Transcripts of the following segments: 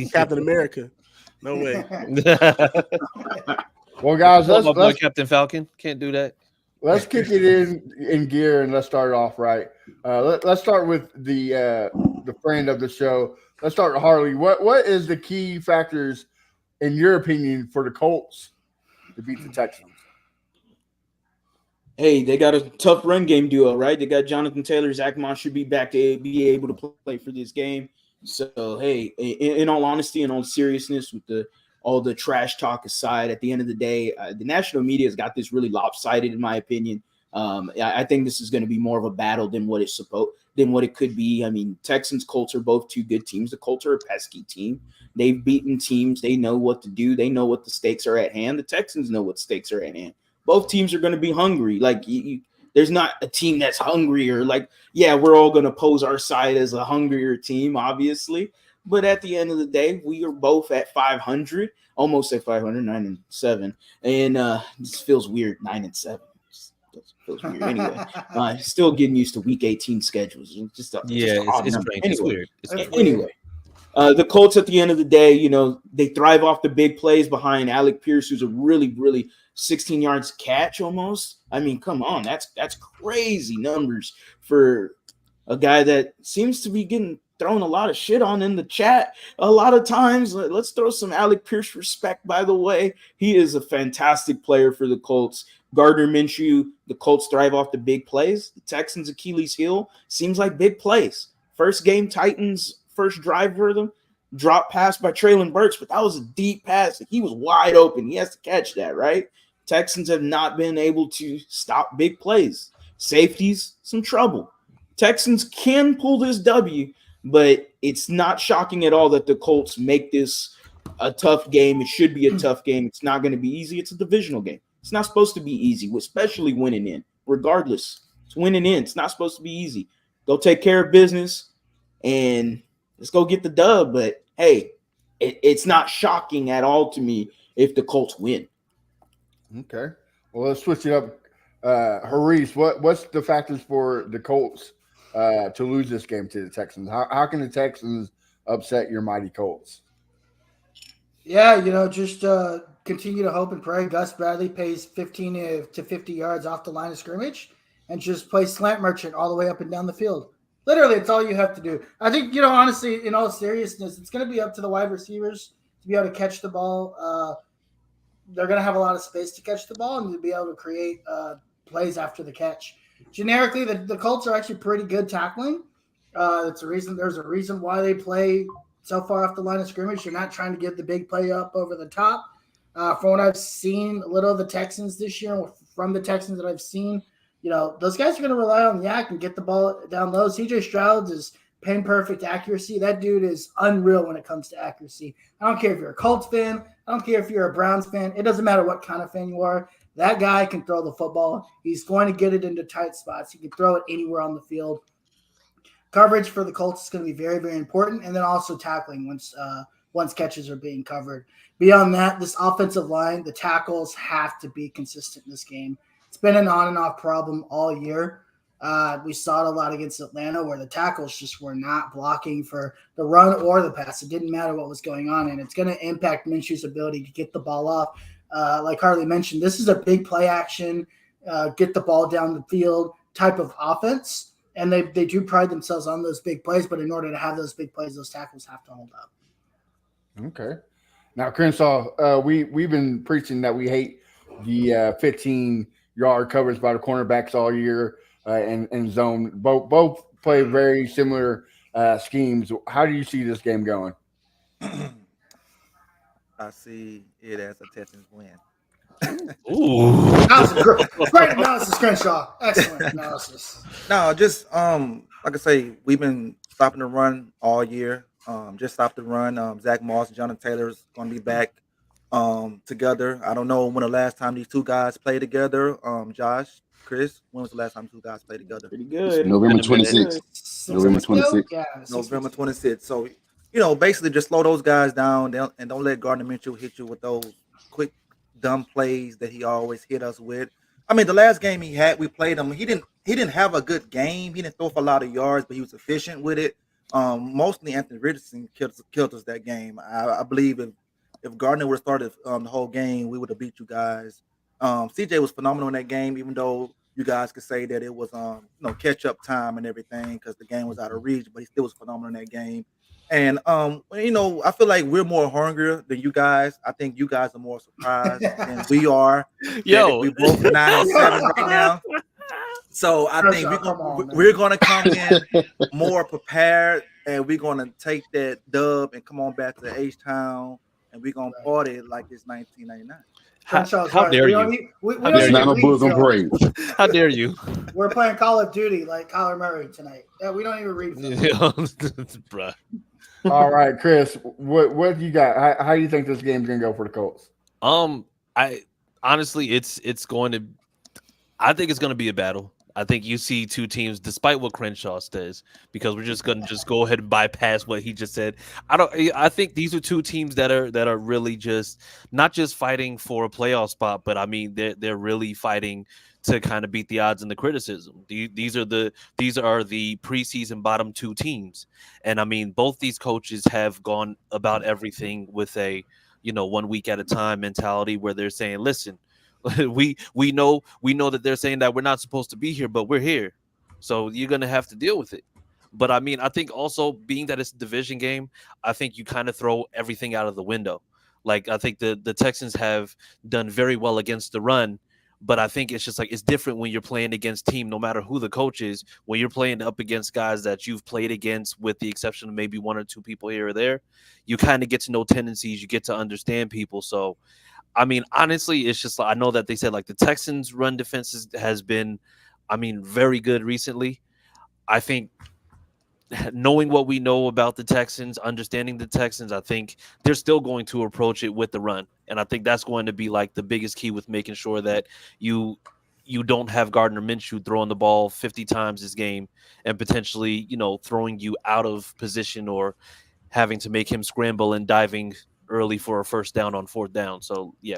Captain America. No way. Well, guys, my boy Captain Falcon can't do that. let's kick it in gear and let's start it off right. Let's start with the friend of the show. Let's start with Harley. What is the key factors, in your opinion, for the Colts to beat the Texans? Hey, they got a tough run game duo, right? They got Jonathan Taylor. Zach Moss should be back to be able to play for this game. So, hey, in all honesty and all seriousness, with all the trash talk aside, at the end of the day, the national media has got this really lopsided, in my opinion. I think this is going to be more of a battle than what it could be. I mean, Texans, Colts are both two good teams. The Colts are a pesky team. They've beaten teams. They know what to do. They know what the stakes are at hand. The Texans know what stakes are at hand. Both teams are going to be hungry. Like, there's not a team that's hungrier. Like, yeah, we're all going to pose our side as a hungrier team, obviously. But at the end of the day, we are both at 500, almost at 500, 9-7. And this feels weird, 9-7. Feels weird anyway. Still getting used to week 18 schedules. It's strange. Anyway, it's weird. Anyway, the Colts at the end of the day, they thrive off the big plays behind Alec Pierce, who's a really, really 16 yards catch almost. I mean, come on, that's crazy numbers for a guy that seems to be getting thrown a lot of shit on in the chat a lot of times. Let's throw some Alec Pierce respect, by the way. He is a fantastic player for the Colts. Gardner Minshew, the Colts thrive off the big plays. The Texans' Achilles heel seems like big plays. First game, Titans, first drive for them, drop pass by Traylon Burks, but that was a deep pass. He was wide open. He has to catch that, right? Texans have not been able to stop big plays. Safeties, some trouble. Texans can pull this W, but it's not shocking at all that the Colts make this a tough game. It should be a tough game. It's not going to be easy. It's a divisional game. It's not supposed to be easy, especially winning in. Regardless, it's winning in. It's not supposed to be easy. Go take care of business, and let's go get the dub. But, hey, it's not shocking at all to me if the Colts win. Okay. Well, let's switch it up. Haris, what's the factors for the Colts to lose this game to the Texans? How can the Texans upset your mighty Colts? Yeah, just continue to hope and pray. Gus Bradley pays 15 to 50 yards off the line of scrimmage and just play slant merchant all the way up and down the field. Literally, it's all you have to do. I think, honestly, in all seriousness, it's going to be up to the wide receivers to be able to catch the ball. They're going to have a lot of space to catch the ball and to be able to create plays after the catch. Generically, the Colts are actually pretty good tackling. There's a reason why they play so far off the line of scrimmage. You're not trying to get the big play up over the top. From what I've seen, a little of the Texans this year, from the Texans that I've seen, those guys are going to rely on the yak and get the ball down low. CJ Stroud is pin perfect accuracy. That dude is unreal when it comes to accuracy. I don't care if you're a Colts fan. I don't care if you're a Browns fan. It doesn't matter what kind of fan you are. That guy can throw the football. He's going to get it into tight spots. He can throw it anywhere on the field. Coverage for the Colts is going to be very, very important, and then also tackling once catches are being covered. Beyond that, this offensive line, the tackles have to be consistent in this game. It's been an on and off problem all year. We saw it a lot against Atlanta where the tackles just were not blocking for the run or the pass. It didn't matter what was going on, and it's going to impact Minshew's ability to get the ball off. Like Harley mentioned, this is a big play action, get the ball down the field type of offense, and they do pride themselves on those big plays, but in order to have those big plays, those tackles have to hold up. Okay. Now, Crenshaw, we've been preaching that we hate the 15-yard coverage by the cornerbacks all year and zone. Both play very similar schemes. How do you see this game going? I see it as a Texans win. Ooh. That was great analysis, Crenshaw. Excellent analysis. No, just like I say, we've been stopping the run all year. Just stopped the run. Zach Moss and Jonathan Taylor's going to be back together. I don't know when the last time these two guys played together. Josh, Chris, when was the last time two guys played together? Pretty good. November 26th. November 26th. Yeah, November 26th. So, basically just slow those guys down and don't let Gardner Minshew hit you with those quick, dumb plays that he always hit us with. I mean, the last game we played him. He didn't have a good game. He didn't throw for a lot of yards, but he was efficient with it. Mostly Anthony Richardson killed us that game. I believe if Gardner would have started the whole game, we would have beat you guys. CJ was phenomenal in that game, even though you guys could say that it was catch up time and everything because the game was out of reach, but he still was phenomenal in that game. And I feel like we're more hungrier than you guys. I think you guys are more surprised than we are. Yo, We both 9-7 right now. So I think we're going to come in more prepared, and we're going to take that dub and come on back to H-Town, and we're going to party like it's 1999. How dare you? It's not a bosom parade. How dare you? We're playing Call of Duty like Kyler Murray tonight. Yeah, we don't even read. Bruh. All right, Chris, what you got? How do you think this game's gonna go for the Colts? I honestly, it's going to. I think it's going to be a battle. I think you see two teams, despite what Crenshaw says, because we're just going to go ahead and bypass what he just said. I think these are two teams that are really just not just fighting for a playoff spot, but I mean they're really fighting to kind of beat the odds and the criticism. These are the preseason bottom two teams, and I mean both these coaches have gone about everything with a 1 week at a time mentality where they're saying, listen. We know that they're saying that we're not supposed to be here, but we're here, so you're gonna have to deal with it. But I mean, I think also being that it's a division game, I think you kind of throw everything out of the window. Like I think the Texans have done very well against the run, but I think it's just like it's different when you're playing against team, no matter who the coach is. When you're playing up against guys that you've played against, with the exception of maybe one or two people here or there, you kind of get to know tendencies, you get to understand people. So. I mean, honestly, it's just like I know that they said like the Texans' run defense has been, I mean, very good recently. I think knowing what we know about the Texans, understanding the Texans, I think they're still going to approach it with the run. And I think that's going to be like the biggest key with making sure that you don't have Gardner Minshew throwing the ball 50 times this game and potentially, throwing you out of position or having to make him scramble and diving early for a first down on fourth down. So yeah,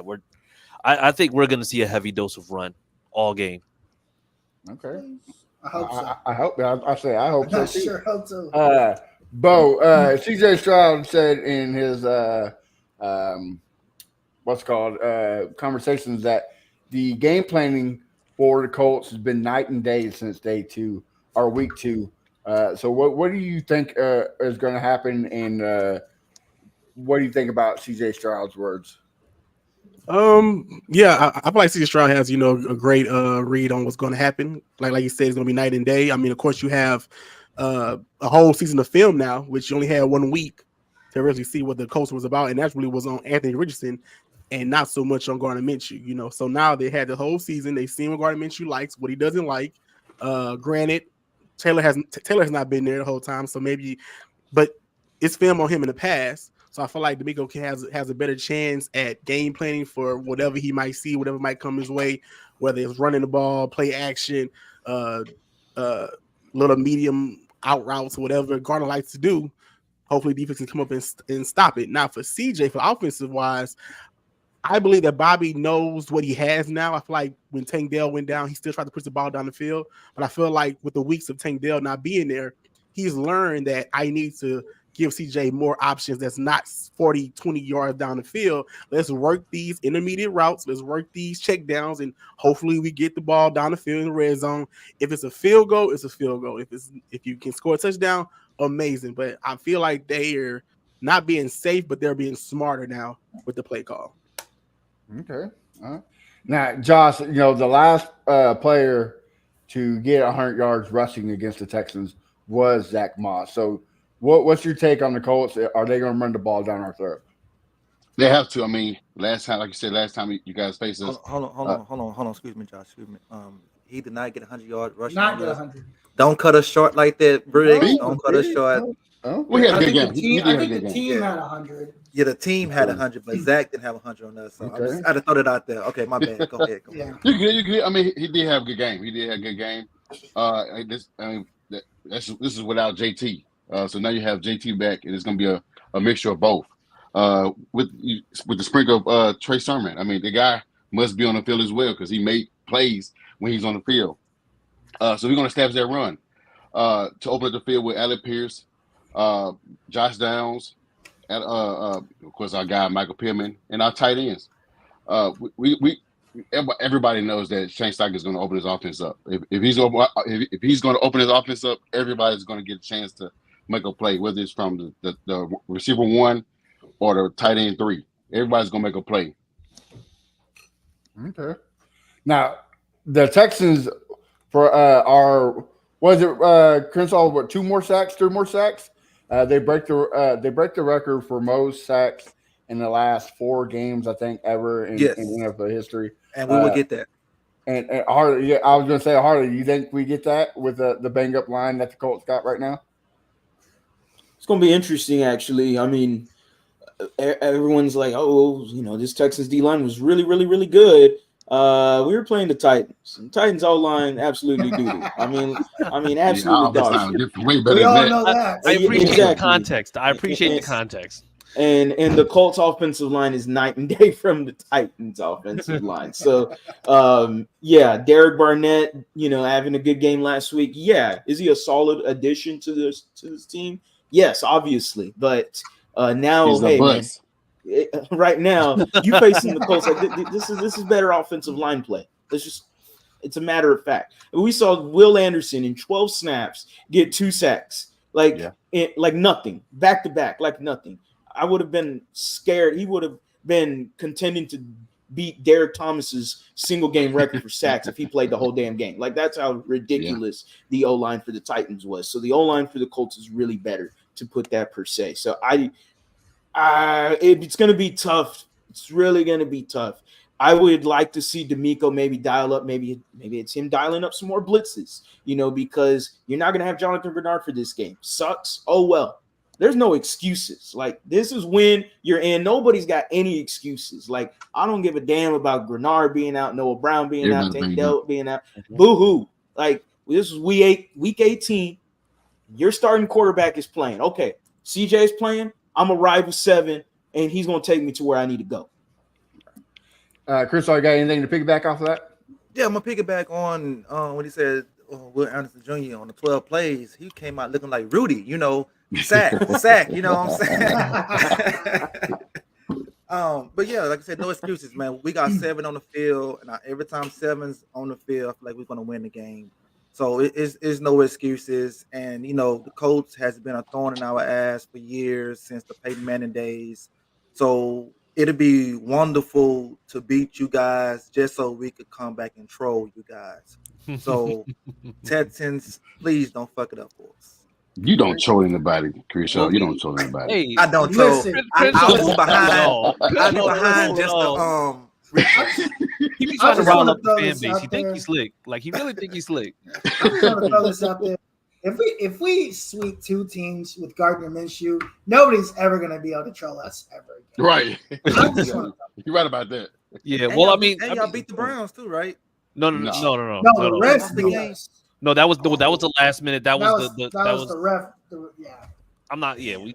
I think we're going to see a heavy dose of run all game. Okay, I hope so. I hope. I say I hope so. I sure hope so. Bo, CJ Stroud said in his conversations that the game planning for the Colts has been night and day since day 2 or week 2. So what do you think is going to happen? And what do you think about CJ Stroud's words? Yeah, I feel like CJ Stroud has, a great read on what's going to happen. Like you said, it's going to be night and day. I mean, of course, you have a whole season of film now, which you only had 1 week to really see what the Colts was about, and that really was on Anthony Richardson and not so much on Gardner Minshew. So now they had the whole season. They've seen what Gardner Minshew likes, what he doesn't like. Granted, Taylor has not been there the whole time, so maybe, but it's film on him in the past. So I feel like D'Amico has a better chance at game planning for whatever he might see, whatever might come his way, whether it's running the ball, play action, little medium out routes, whatever Gardner likes to do. Hopefully defense can come up and stop it. Now for CJ, for offensive wise, I believe that Bobby knows what he has now. I feel like when Tank Dell went down, he still tried to push the ball down the field. But I feel like with the weeks of Tank Dell not being there, he's learned that I need to give CJ more options that's not 40, 20 yards down the field. Let's work these intermediate routes. Let's work these check downs, and hopefully we get the ball down the field in the red zone. If it's a field goal, it's a field goal. If you can score a touchdown, amazing. But I feel like they are not being safe, but they're being smarter now with the play call. Okay. Now, Josh, the last player to get 100 yards rushing against the Texans was Zach Moss. So what's your take on the Colts? Are they going to run the ball down our throat? They have to. I mean, last time you guys faced us. Hold on. Excuse me, Josh. He did not get 100 yards rushing. Not get 100. Don't cut us short like that, Briggs. Don't cut us short. We had a good game. I think the team had 100. Yeah, the team had 100, but Zach didn't have 100 on us. So I had to throw that out there. Okay, my bad. Go ahead. Yeah. You good. I mean, he did have a good game. This is without JT. So now you have JT back, and it's going to be a mixture of both. With the sprinkle of Trey Sermon. I mean, the guy must be on the field as well because he made plays when he's on the field. So we're going to establish that run to open up the field with Alec Pierce, Josh Downs, and of course our guy Michael Pittman, and our tight ends. We everybody knows that Shane Steichen is going to open his offense up. If he's going to open his offense up, everybody's going to get a chance to make a play, whether it's from the receiver 1 or the tight end 3. Everybody's going to make a play. Okay. Now, the Texans for was it Crenshaw? What, 2 more sacks, 3 more sacks? They break the record for most sacks in the last 4 games, I think, ever in NFL history. And we will get that. And Harley, yeah, I was going to say, Harley, you think we get that with the bang up line that the Colts got right now? It's going to be interesting, actually. I mean, everyone's like, oh, this Texans D line was really, really, really good. We were playing the Titans. And Titans O-line absolutely doo-doo. I mean, absolutely dog shit. Way We better all than know that. that. I appreciate Exactly. the context. I appreciate the context. And the Colts offensive line is night and day from the Titans offensive line. So, Derek Barnett, having a good game last week. Yeah, is he a solid addition to this team? Yes, obviously. But now, hey, man, right now you facing the Colts. Like, this is better offensive line play. It's a matter of fact. We saw Will Anderson in 12 snaps get 2 sacks, like nothing, back to back, like nothing. I would have been scared. He would have been contending to beat Derek Thomas's single game record for sacks if he played the whole damn game. Like, that's how ridiculous the O-line for the Titans was. So the O-line for the Colts is really better, to put that per se. So it's going to be tough. It's really going to be tough. I would like to see D'Amico maybe dial up. Maybe it's him dialing up some more blitzes, because you're not going to have Jonathan Bernard for this game. Sucks. Oh, well. There's no excuses. Like, this is when you're in. Nobody's got any excuses. Like, I don't give a damn about Grenard being out, Noah Brown being out, Tank Dell being out. Boo-hoo. Like, this is week 18. Your starting quarterback is playing. Okay, CJ is playing. I'm a rival 7, and he's going to take me to where I need to go. Chris, you got anything to piggyback off of that? Yeah, I'm going to piggyback on when he said Will Anderson Jr. on the 12 plays. He came out looking like Rudy, sack, you know what I'm saying? But yeah, like I said, no excuses, man. We got 7 on the field, and every time 7's on the field, I feel like we're going to win the game. So it's no excuses. And, the Colts has been a thorn in our ass for years, since the Peyton Manning days. So it'll be wonderful to beat you guys just so we could come back and troll you guys. So Texans, please don't fuck it up for us. You don't troll anybody, Chris. You don't troll anybody. Hey, I don't troll. I'll be behind. I'll be behind just to He be trying to rile up the fan base. He think he's slick. Like, he really think he's slick. I'm just gonna throw this out there. If we sweep 2 teams with Gardner Minshew, nobody's ever gonna be able to troll us ever again. Right. You're right about that. Yeah. Well, and y'all beat the Browns too, right? No. No, the rest of the games. No, that was the last minute. That was the ref. I'm not. Yeah, we're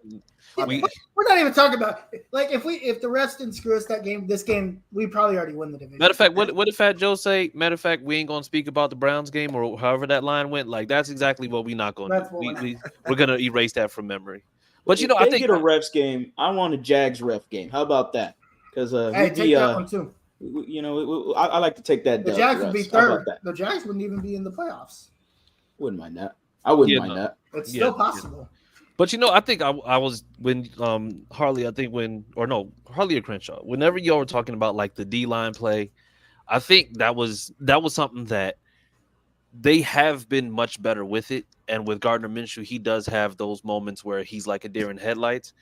not even talking about, like, if the refs didn't screw us this game, we probably already win the division. Matter of fact, what did Fat Joe say? Matter of fact, we ain't gonna speak about the Browns game or however that line went. Like, that's exactly what we not gonna do. We're gonna erase that from memory. But if I think get a refs game, I want a Jags ref game. How about that? Because take that one too. I like to take that. The Jags would be third. The Jags wouldn't even be in the playoffs. Wouldn't mind that. I wouldn't mind that. It's still possible. But I think I was when Harley or Crenshaw. Whenever y'all were talking about like the D line play, I think that was something that they have been much better with it. And with Gardner Minshew, he does have those moments where he's like a deer in headlights.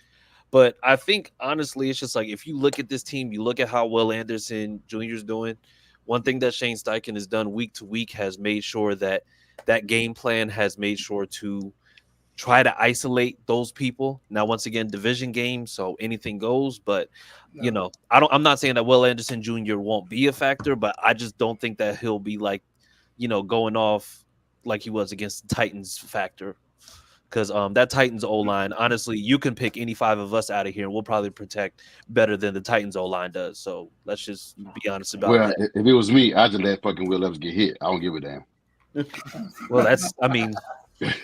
But I think honestly, it's just like if you look at this team, you look at how Will Anderson Jr. is doing. One thing that Shane Steichen has done week to week has made sure that game plan has made sure to try to isolate those people. Now, once again, division game, so anything goes. But I'm not saying that Will Anderson Jr. won't be a factor, but I just don't think that he'll be like, going off like he was against the Titans factor. Because that Titans O-line, honestly, you can pick any 5 of us out of here, and we'll probably protect better than the Titans O-line does. So let's just be honest about that. Well, if it was me, I'd just let fucking Will Levis get hit. I don't give a damn. Well, that's, I mean,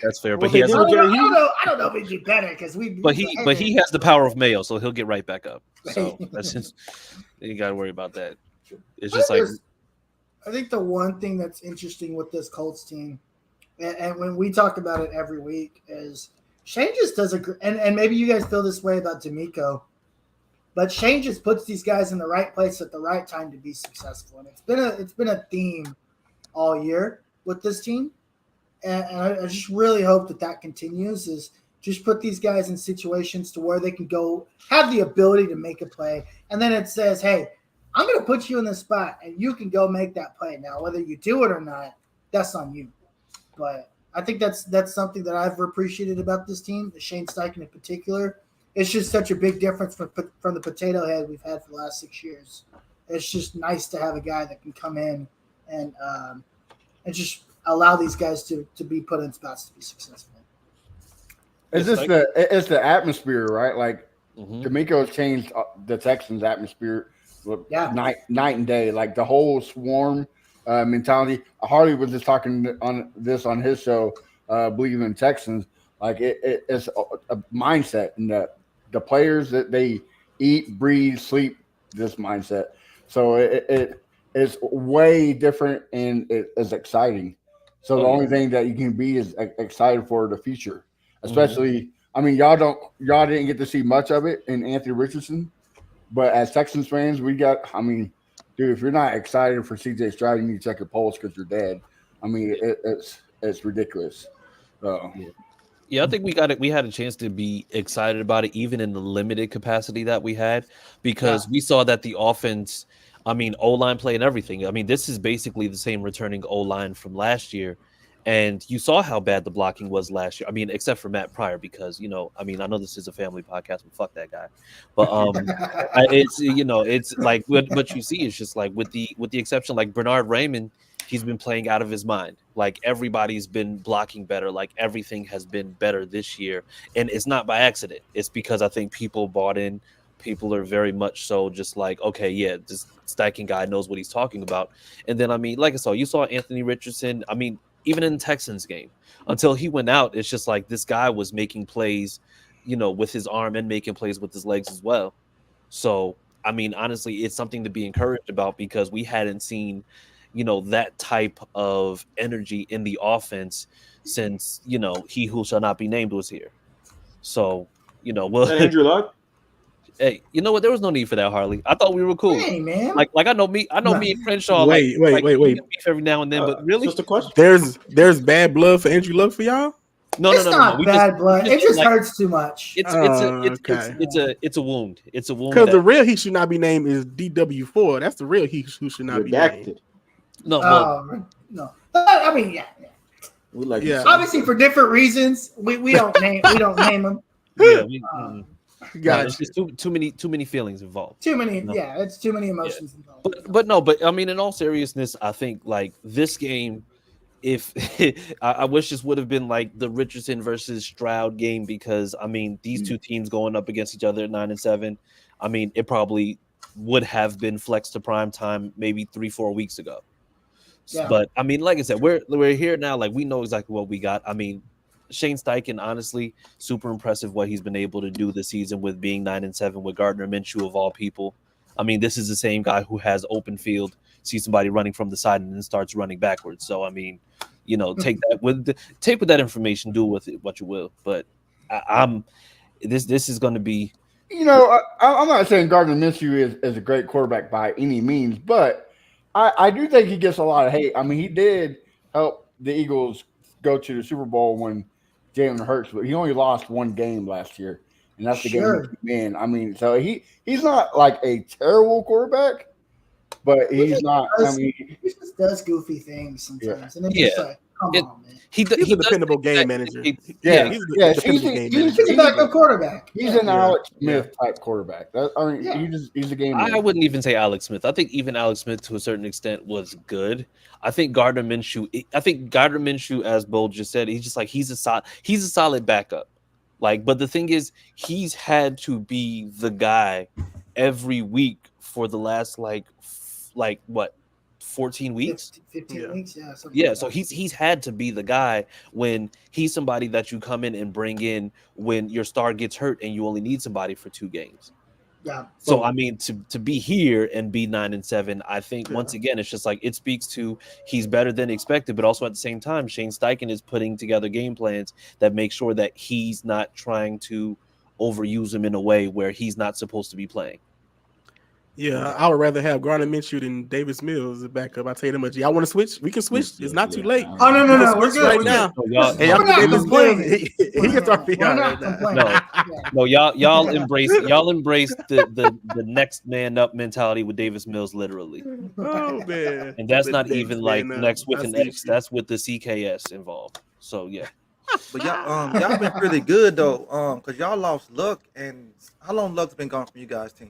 That's fair. What But he they has did I with don't know. Jerry Hughes? I don't know if he'd be better because but he has the power of Mayo, so he'll get right back up. So that's just, you got to worry about that. It's just like I think the one thing that's interesting with this Colts team, and when we talk about it every week, is Shane just does and maybe you guys feel this way about D'Amico, but Shane just puts these guys in the right place at the right time to be successful, and it's been a theme all year with this team, and I just really hope that continues. Is just put these guys in situations to where they can go have the ability to make a play, and then it says, hey, I'm going to put you in this spot, and you can go make that play. Now, whether you do it or not, that's on you. But I think that's something that I've appreciated about this team, the Shane Steichen in particular. It's just such a big difference from the potato head we've had for the last 6 years. It's just nice to have a guy that can come in and just allow these guys to be put in spots to be succnight It's the atmosphere, right? Like Mhm. D'Amico's changed the Texans' atmosphere. Yeah. Night and day, like the whole swarm mentality. Harley was just talking on his show, Believe in Texans. Like it's a mindset, and the players that they eat, breathe, sleep this mindset. So it's way different, and it is exciting. So the only thing that you can be is excited for the future, especially. I mean, y'all didn't get to see much of it in Anthony Richardson. But as Texans fans, dude, if you're not excited for CJ Stroud, you need to check your pulse because you're dead. I mean, it's ridiculous. So. Yeah, I think we had a chance to be excited about it, even in the limited capacity that we had, because we saw that the offense, I mean, O-line play and everything. I mean, this is basically the same returning O-line from last year. And you saw how bad the blocking was last year. I mean, except for Matt Pryor, because, I mean, I know this is a family podcast, but fuck that guy. But it's like what you see is just like with the exception, like Bernard Raymond, he's been playing out of his mind. Like everybody's been blocking better. Like everything has been better this year. And it's not by accident. It's because I think people bought in. People are very much so just like, okay, yeah, this Steichen guy knows what he's talking about. And then, I mean, like I saw, you saw Anthony Richardson. I mean, even in the Texans game, until he went out, it's just like this guy was making plays, with his arm and making plays with his legs as well. So, I mean, honestly, it's something to be encouraged about because we hadn't seen, that type of energy in the offense since, he who shall not be named was here. So, well, Andrew Luck? Hey, you know what? There was no need for that, Harley. I thought we were cool. Hey, man. Like I know me and Crenshaw. Wait. Beef every now and then, but really, Just a question. There's bad blood for Andrew Luck for y'all. No. It's not bad blood. It just hurts too much. It's a wound. It's a wound. Because the real he should not be named is DW4. That's the real he who should not be named. No, no. I mean, yeah. We like Obviously, for different reasons, we don't name them. Yeah, Gotcha. It's just too many feelings involved. Too many, it's too many emotions involved. But I mean, in all seriousness, I think like this game, if I wish this would have been like the Richardson versus Stroud game, because I mean these two teams going up against each other at 9-7. I mean, it probably would have been flexed to prime time maybe 3-4 weeks ago. Yeah. But I mean, like I said, we're here now. Like we know exactly what we got. I mean, Shane Steichen, honestly, super impressive what he's been able to do this season with being 9-7 with Gardner Minshew of all people. I mean, this is the same guy who has open field, sees somebody running from the side and then starts running backwards. So I mean, take with that information, do with it what you will. But this is going to be. I'm not saying Gardner Minshew is a great quarterback by any means, but I do think he gets a lot of hate. I mean, he did help the Eagles go to the Super Bowl when Jalen Hurts, but he only lost one game last year, and that's the game he came in. I mean, so he's not like a terrible quarterback, but he's not. He just does goofy things sometimes, and it's like, come on, man. He's a dependable game manager. He's a backup quarterback. He's an Alex Smith type quarterback. He's a game manager. I wouldn't even say Alex Smith. I think even Alex Smith to a certain extent was good. I think Gardner Minshew, as Bo just said, he's a solid backup. Like, but the thing is, he's had to be the guy every week for the last like 14 weeks. 15 weeks, yeah. Yeah, so he's had to be the guy when he's somebody that you come in and bring in when your star gets hurt and you only need somebody for 2 games. Yeah. So I mean, to be here and be 9-7, I think once again it's just like it speaks to he's better than expected, but also at the same time, Shane Steichen is putting together game plans that make sure that he's not trying to overuse him in a way where he's not supposed to be playing. Yeah, I would rather have Gardner Minshew than Davis Mills as backup. I tell you that much. Y'all want to switch? We can switch. It's not too late. Oh no, we're good. Right We're now. good. Y'all, After not Davis complaining. Mills, he can start me We're out not right now. complaining. No, y'all embrace the next man up mentality with Davis Mills, literally. Oh man, And that's The not next even like man up. next with I an see X. you. That's with the CKS involved. So yeah. But y'all been really good though, because y'all lost Luck, and how long Luck's been gone from you guys' team?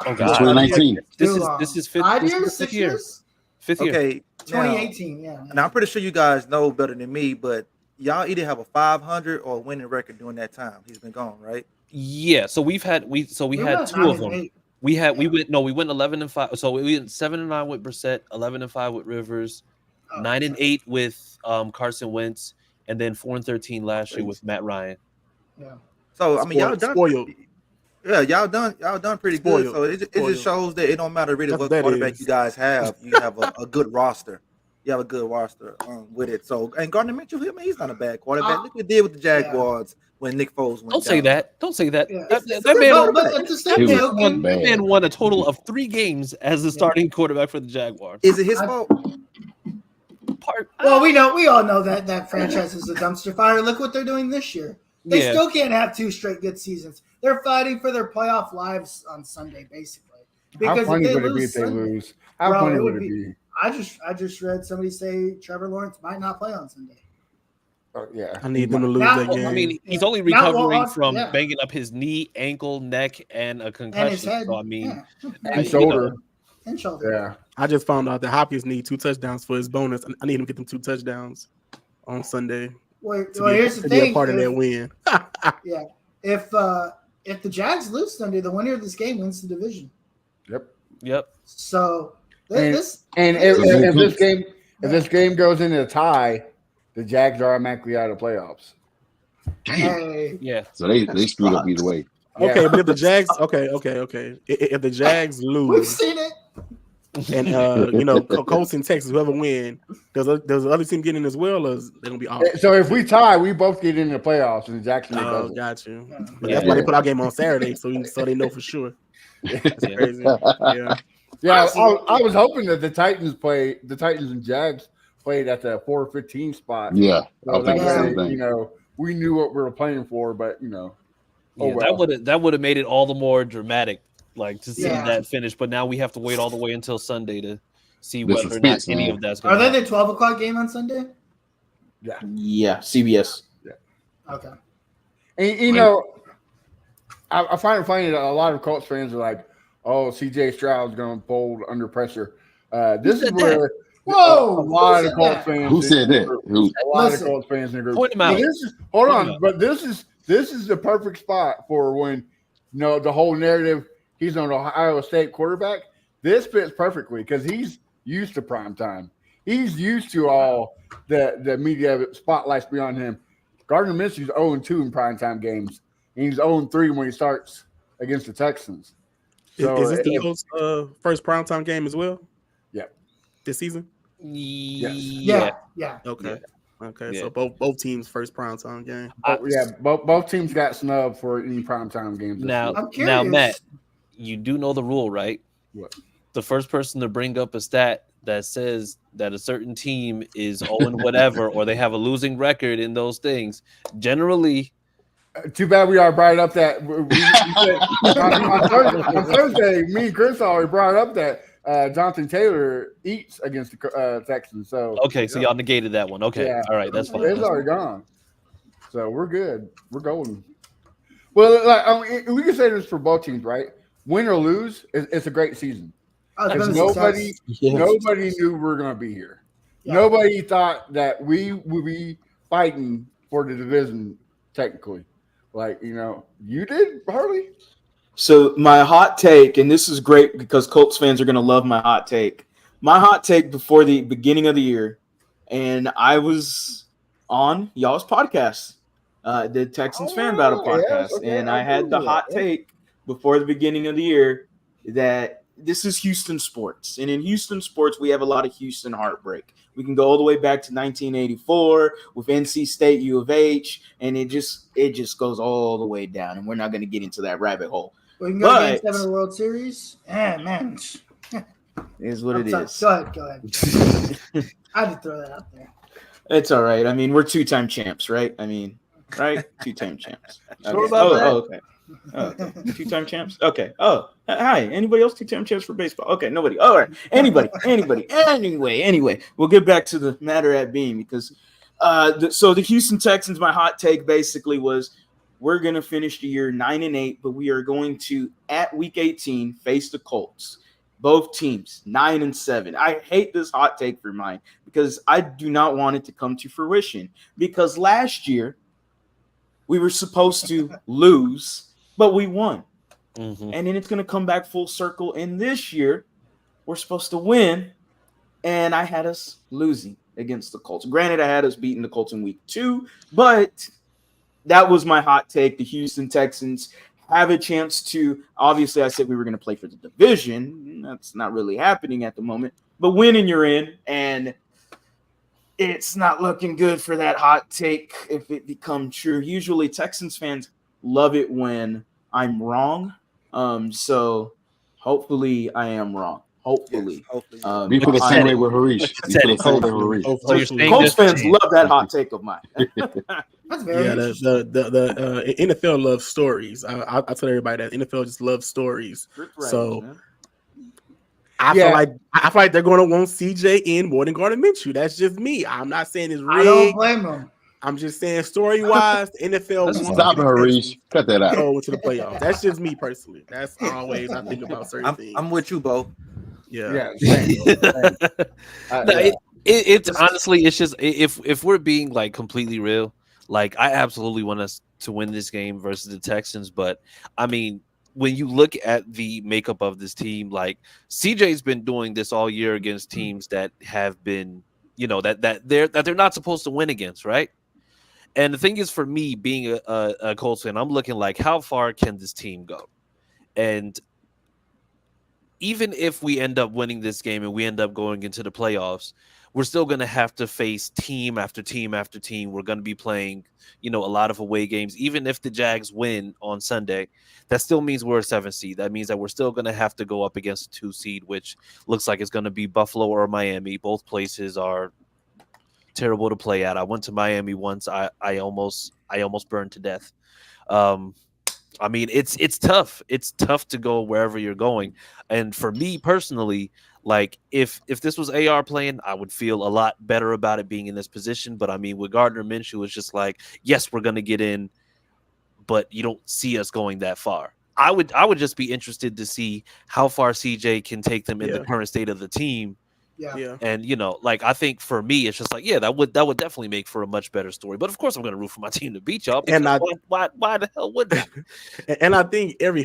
Oh It's God. 2019. This is fifth. 5 this is years, the 6 fifth year. years. Fifth year. Okay, now, 2018, yeah. and I'm pretty sure you guys know better than me, but y'all either have a 500 or a winning record during that time. He's been gone, right? Yeah. So we had We had went 2 of 9 and them. 8. We went 11-5. So we went 7-9 with Brissett, 11-5 with Rivers, Oh, 9-8 with Carson Wentz, and then 4-13 last year with Matt Ryan. Yeah. So I mean, y'all done. Spoiled. Yeah, y'all done pretty good. Spoiled. So it Spoiled. just shows that it don't matter really That's what what that quarterback is. you guys have. You have a good roster. You have a good roster with it. So and Gardner Minshew, I mean, he's not a bad quarterback. Look what he did with the Jaguars when Nick Foles went Don't say down. that. Don't say that. Yeah. That man, But at the same He was token, bad. that man won a total of 3 games as the starting quarterback for the Jaguars. Is it his fault? well, we all know that franchise is a dumpster fire. Look what they're doing this year. They still can't have 2 straight good seasons. They're fighting for their playoff lives on Sunday, basically. How Because funny if they would it be lose if they Sunday, lose? How bro, funny it would would it be? I just read somebody say Trevor Lawrence might not play on Sunday. Oh, yeah. I need them to lose Now- that game. I mean, he's Yeah. only Not well, recovering from yeah. banging up his knee, ankle, neck, and a And his concussion. head. So I mean, yeah. And shoulder. And shoulder. Yeah. I just found out that Hopkins need 2 touchdowns for his bonus. I need him to get them 2 touchdowns on Sunday Well, to be, here's the to be a thing. part of If- that win. Yeah. If the Jags lose Sunday, the winner of this game wins the division. yep. So And- this And this- if this game goes into a tie, the Jags are automatically out of playoffs. Damn. hey, Yeah. So they screwed up either way. Okay, Yeah. but if the Jags, okay. If the Jags we've lose seen it. and Colts and Texas, whoever win, does the other team get in as well, or is they gonna be off? So if we tie, we both get into the playoffs, and Jacksonville Oh, doesn't. got you. Yeah. But Yeah. that's why they put our game on Saturday, so they know for sure. That's Yeah. crazy. Yeah. Yeah, I was hoping that the Titans and Jags played at the 4-15 spot. Yeah, So I'll that think the same way, thing. we knew what we were playing for, but Oh, Yeah, well. that would have made it all the more dramatic, like to see Yeah. that finish. But now we have to wait all the way until Sunday to see The whether or not suspense, any man. of that's Are going to they happen. the 12 o'clock game on Sunday? Yeah, CBS. Okay. And I find it funny that a lot of Colts fans are like, "Oh, CJ Stroud's going to fold under pressure." This is said where Whoa, a lot who of said Colts that? fans. Who said that? Who? A lot Listen. of Colts fans in the group. Point 'em out. But this is Point 'em out. this is the perfect spot for when the whole narrative. He's an Ohio State quarterback. This fits perfectly because he's used to prime time. He's used to all the media spotlights beyond him. Gardner Minshew's 0-2 in primetime games. And he's 0-3 when he starts against the Texans. So Is this the Colts' first primetime game as well? Yeah. This season? Yeah. Okay. Okay. Yeah. So both teams' first primetime game. both teams got snubbed for any primetime games. this Now, year. I'm curious. now, Matt, you do know the rule, right? What? The first person to bring up a stat that says that a certain team is 0 whatever, or they have a losing record in those things, generally. Too bad we already brought up that on Thursday, me and Chris already brought up that Jonathan Taylor eats against the Texans. So Okay, so y'all negated that one. Okay, Yeah. all right, that's fine. it's already gone. So we're good. We're golden. Well, we can say this for both teams, right? Win or lose, it's a great season. Oh, it's Because been a nobody, success. nobody knew we were going to be here. Yeah. Nobody thought that we would be fighting for the division. Technically, you did, Harley. So my hot take, and this is great because Colts fans are going to love my hot take. my hot take before the beginning of the year, and I was on y'all's podcast, the Texans Fan Battle podcast, and I had the hot take before the beginning of the year that this is Houston sports, and in Houston sports we have a lot of Houston heartbreak. We can go all the way back to 1984 with NC State, U of H, and it just goes all the way down, and we're not going to get into that rabbit hole. We can go Game 7 of the World Series. Man. Is what it is. Go ahead. I had to throw that out there. It's all right. I mean, we're two-time champs, right? I mean, right? Two-time champs. Okay. Sure about that? Okay. Okay. Two-time champs? Okay. Oh, hi. Anybody else two-time champs for baseball? Okay, nobody. All right. Anybody. Anyway, we'll get back to the matter at being because so the Houston Texans, my hot take basically was we're going to finish the year 9-8, but we are going to, at week 18, face the Colts. Both teams, 9-7. I hate this hot take for mine because I do not want it to come to fruition because last year we were supposed to lose, but we won. Mm-hmm. And then it's going to come back full circle. And this year we're supposed to win, and I had us losing against the Colts. Granted, I had us beating the Colts in week 2, but that was my hot take. The Houston Texans have a chance to, obviously I said we were going to play for the division. That's not really happening at the moment, but winning you're in, and it's not looking good for that hot take if it becomes true. Usually Texans fans love it when I'm wrong. So hopefully I am wrong. Hopefully. Hopefully. We feel the same way with Harish. We feel the same way with Harish. So you're saying Colts this- fans love that hot take of mine. That's very interesting. The NFL loves stories. I tell everybody that NFL just loves stories. So I feel like they're going to want CJ in more than Gardner Minshew. That's just me. I'm not saying it's rigged. I don't blame them. I'm just saying story wise, the NFL Let's wants stop it, Harish. Cut that out. go to the playoffs. That's just me personally. That's always I think about certain things. I'm with you, Bo. Yeah. It's honestly, it's just if we're being like completely real, like I absolutely want us to win this game versus the Texans, but I mean, when you look at the makeup of this team, like CJ's been doing this all year against teams that have been, that they're not supposed to win against, right? And the thing is, for me, being a Colts fan, I'm looking like, how far can this team go? And even if we end up winning this game and we end up going into the playoffs, we're still going to have to face team after team after team. We're going to be playing, a lot of away games. Even if the Jags win on Sunday, that still means we're a 7th seed. That means that we're still going to have to go up against a 2 seed, which looks like it's going to be Buffalo or Miami. Both places are terrible to play at. I went to Miami once. I almost burned to death. I mean, it's tough. It's tough to go wherever you're going. And for me personally, like if this was AR playing, I would feel a lot better about it being in this position. But I mean, with Gardner Minshew, it's just like, yes, we're gonna get in, but you don't see us going that far. I would just be interested to see how far CJ can take them in the current state of the team. Yeah. And like I think for me, it's just like, that would definitely make for a much better story. But of course, I'm going to root for my team to beat y'all. And why the hell would they? And I think every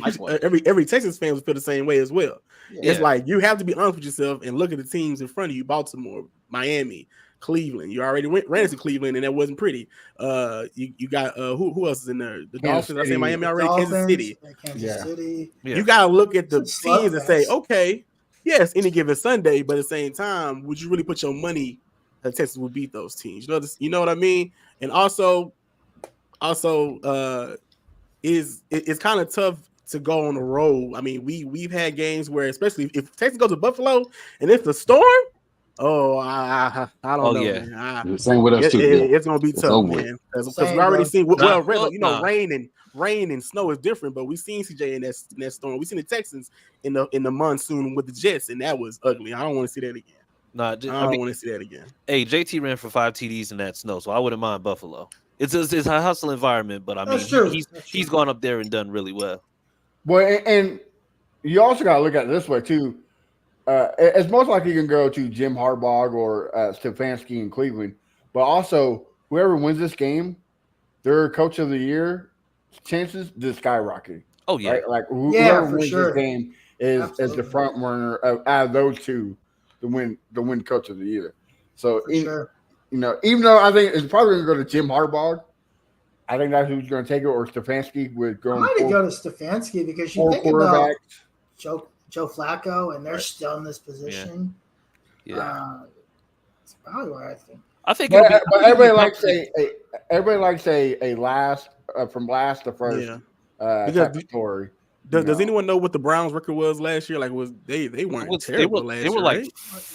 Texas fan would feel the same way as well. Yeah. It's like you have to be honest with yourself and look at the teams in front of you: Baltimore, Miami, Cleveland. You already ran into Cleveland, and that wasn't pretty. You got who else is in there? The Dolphins. I say Miami already. Kansas City. Kansas City. You got to look at the It's teams and say, slugfest. okay. Yes, any given Sunday, but at the same time, would you really put your money that Texas would beat those teams? You know what I mean? And also, it's kind of tough to go on the road. I mean, we've had games where, especially if Texas goes to Buffalo and it's the storm. Oh, I don't know. Yeah. Man. Same with us too. It's gonna be tough, man. Because we already seen rain and snow is different, but we've seen CJ in that storm. We've seen the Texans in the monsoon with the Jets, and that was ugly. I don't want to see that again. Nah, I don't want to see that again. Hey, JT ran for 5 TDs in that snow, so I wouldn't mind Buffalo. It's a hustle environment, but I mean, he's gone up there and done really well. Well, and you also got to look at it this way too. It's most likely you can go to Jim Harbaugh or Stefanski in Cleveland, but also whoever wins this game, their coach of the year chances to skyrocket. Oh yeah, right? Like whoever wins sure. this game is the front runner out of those two. to win coach of the year. So Sure. Even though I think it's probably going to go to Jim Harbaugh, I think that's who's going to take it, or Stefanski with I going might go to Stefanski because you four think about quarterbacks. Joe Flacco, and they're still in this position. Yeah. It's probably where I think. I think, But everybody likes likes a last from last to first type of story. Does anyone know what the Browns' record was last year? Like, they weren't terrible last year? They were like right?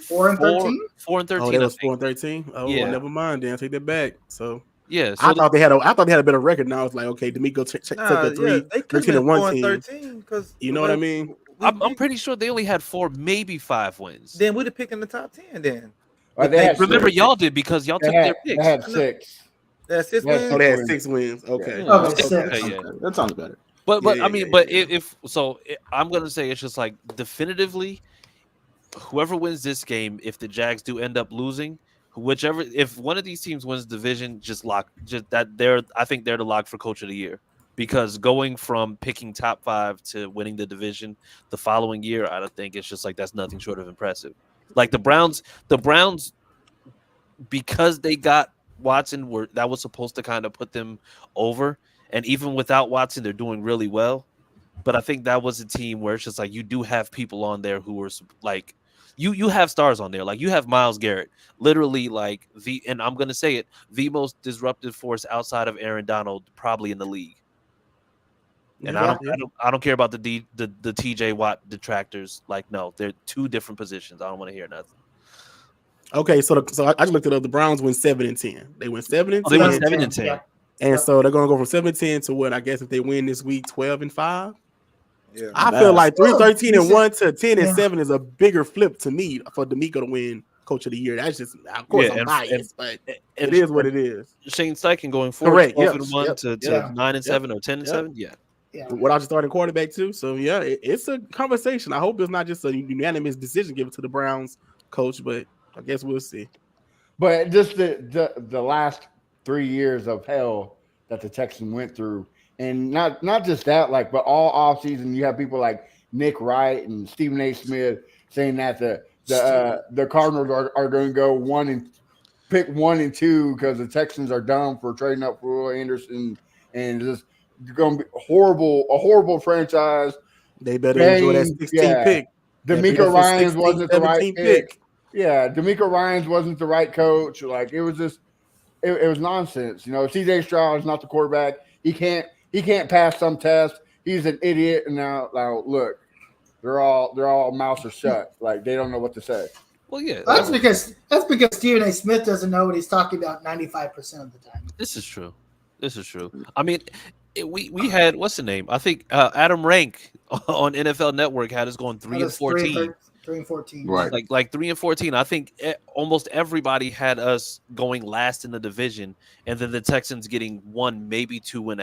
4-13. 4-13. Oh, that was 4-13. Oh, Yeah. well, never mind. Then take that back. So Yeah, I thought they had a better record. Now it's like, okay, D'Amico take a 13-1 team. 13 because You know what I mean? I'm pretty sure they only had 4, maybe 5 wins. Then we'd have picked in the top 10. Then Remember, y'all did because y'all took their picks. They had 6. That's 6 Yes. wins. Oh, they had 6 wins. Okay. Okay, 6. Yeah. That sounds better. But Yeah, I mean, yeah, but yeah. if so, I'm gonna say it's just like definitively, whoever wins this game, if the Jags do end up losing, if one of these teams wins division, I think they're the lock for coach of the year, because going from picking top 5 to winning the division the following year, I don't think it's just like that's nothing short of impressive. Like the Browns, because they got Watson, that was supposed to kind of put them over. And even without Watson, they're doing really well. But I think that was a team where it's just like you do have people on there who are like, you have stars on there. Like you have Myles Garrett, literally like and I'm gonna say it, the most disruptive force outside of Aaron Donald probably in the league. And I don't care about the TJ Watt detractors. Like, no, they're 2 different positions. I don't want to hear nothing. Okay, so I just looked it up. The Browns went 7-10. They went 7-10. They went 7-10. Yeah. And so they're going to go from 7-10 to what, I guess, if they win this week, 12-5. Yeah. I feel like 3-13-1 to 10-7 is a bigger flip to me for D'Amico to win coach of the year. That's just, of course, I'm biased, but it is what it is. Shane Steichen going forward, Correct. 12-1 to 9-7 or 10-7. Yeah. Without your starting quarterback too. So yeah, it's a conversation. I hope it's not just a unanimous decision given to the Browns coach, but I guess we'll see. But just the last 3 years of hell that the Texans went through, and not just that, like, but all offseason you have people like Nick Wright and Stephen A. Smith saying that the Cardinals are going to go pick 1 and 2 because the Texans are dumb for trading up for Will Anderson, and just going to be a horrible franchise. They better enjoy that 16th pick. D'Amico Ryans wasn't the right pick. Yeah, D'Amico Ryans wasn't the right coach. Like, it was just it was nonsense. CJ Stroud is not the quarterback. He can't pass some test. He's an idiot. And now look, they're all mouths are shut. Like, they don't know what to say. Well, yeah, that's because Stephen A. Smith doesn't know what he's talking about 95% of the time. This is true. I mean, we had, what's the name? I think Adam Rank on NFL Network had us going 3-14. 3-14. Right. Like 3-14. I think almost everybody had us going last in the division, and then the Texans getting 1, maybe 2 wins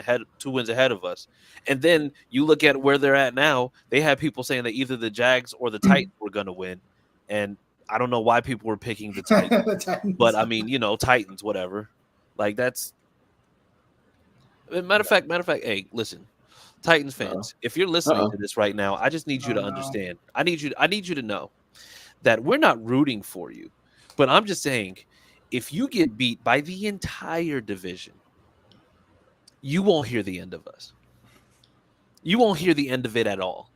ahead of us. And then you look at where they're at now. They had people saying that either the Jags or the Titans were going to win, and I don't know why people were picking the Titans. The Titans. But I mean, Titans, whatever. Like, that's. Matter of fact, hey, listen, Titans fans, if you're listening to this right now, I just need you to understand. I need you to know that we're not rooting for you, but I'm just saying, if you get beat by the entire division, you won't hear the end of us. You won't hear the end of it at all,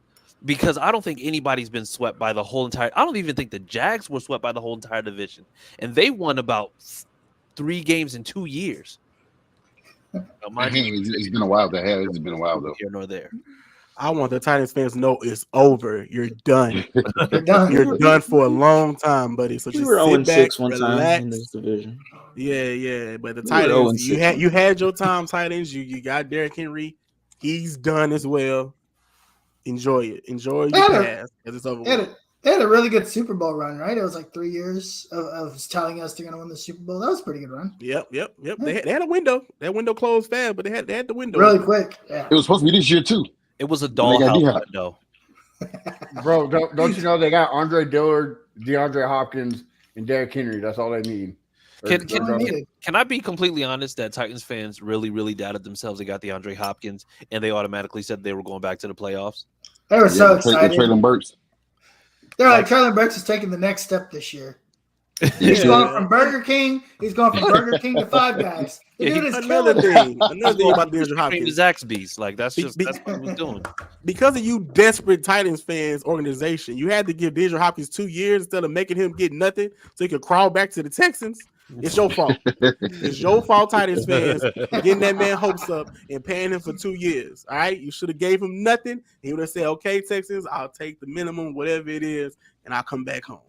because I don't think anybody's been swept by the whole entire. I don't even think the Jags were swept by the whole entire division, and they won about 3 games in 2 years. It's been a while. It's been a while though. Here nor there. I want the Titans fans to know it's over. You're done. You're done. You're done for a long time, buddy. So We just were sit 0-6 back, one relax. time in this division. Yeah. But the We were Titans, 0-6. you had your time, Titans. You got Derrick Henry. He's done as well. Enjoy it. Enjoy your pass because it's over. They had a really good Super Bowl run, right? It was like 3 years of telling us they're going to win the Super Bowl. That was a pretty good run. Yep. They had a window. That window closed fast, but they had the window Really quick. Yeah. It was supposed to be this year too. It was a dollhouse window. Bro, don't you know they got Andre Dillard, DeAndre Hopkins, and Derrick Henry? That's all they need. Can I be completely honest that Titans fans really, really doubted themselves? They got DeAndre Hopkins, and they automatically said they were going back to the playoffs. They were so excited. Traylon Burks. They're like Traylon Burks is taking the next step this year. He's going from Burger King. He's going from Burger King to Five Guys. The dude is another killing it. thing about DeAndre Came to Hopkins. Zaxby's. Like that's what he was doing. Because of you desperate Titans fans organization, you had to give DeAndre Hopkins 2 years instead of making him get nothing so he could crawl back to the Texans. It's your fault. It's your fault, Titans fans, getting that man hopes up and paying him for 2 years. All right, you should have gave him nothing. He would have said, "Okay, Texans, I'll take the minimum, whatever it is, and I'll come back home."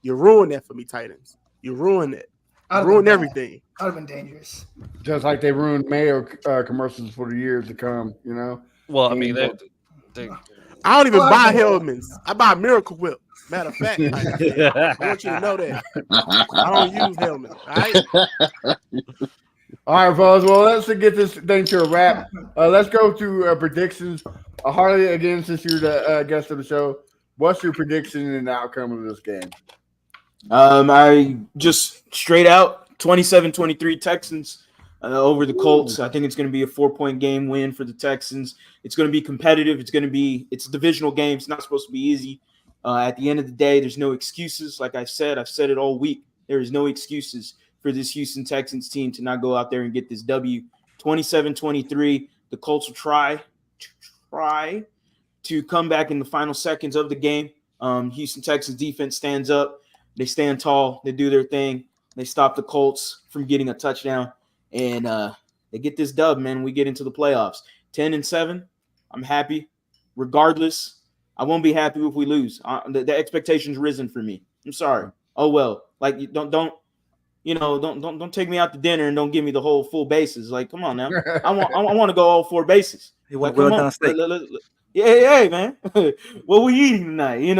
You ruined that for me, Titans. You ruined it. Ruined everything. That would have been dangerous. Just like they ruined Mayo commercials for the years to come, you know. Well, I mean, I don't even buy helmets. I buy Miracle Whip. Matter of fact, I want you to know that I don't use helmets. All right. All right, fellas. Well, let's get this thing to a wrap. Let's go to predictions. Harley, again, since you're the guest of the show, what's your prediction and the outcome of this game? I just straight out 27-23 Texans over the Colts. I think it's going to be a 4-point game win for the Texans. It's going to be competitive. It's a divisional game. It's not supposed to be easy. At the end of the day, there's no excuses. Like I've said it all week. There is no excuses for this Houston Texans team to not go out there and get this W. 27-23. The Colts will try to come back in the final seconds of the game. Houston Texans defense stands up. They stand tall. They do their thing. They stop the Colts from getting a touchdown, and they get this dub, man. We get into the playoffs. 10-7. I'm happy. Regardless, I won't be happy if we lose. The expectation's risen for me. I'm sorry. Oh well. Like don't take me out to dinner and don't give me the whole full bases. Like, come on now. I want to go all 4 bases. He went well done steak. Yeah, man. What we eating tonight?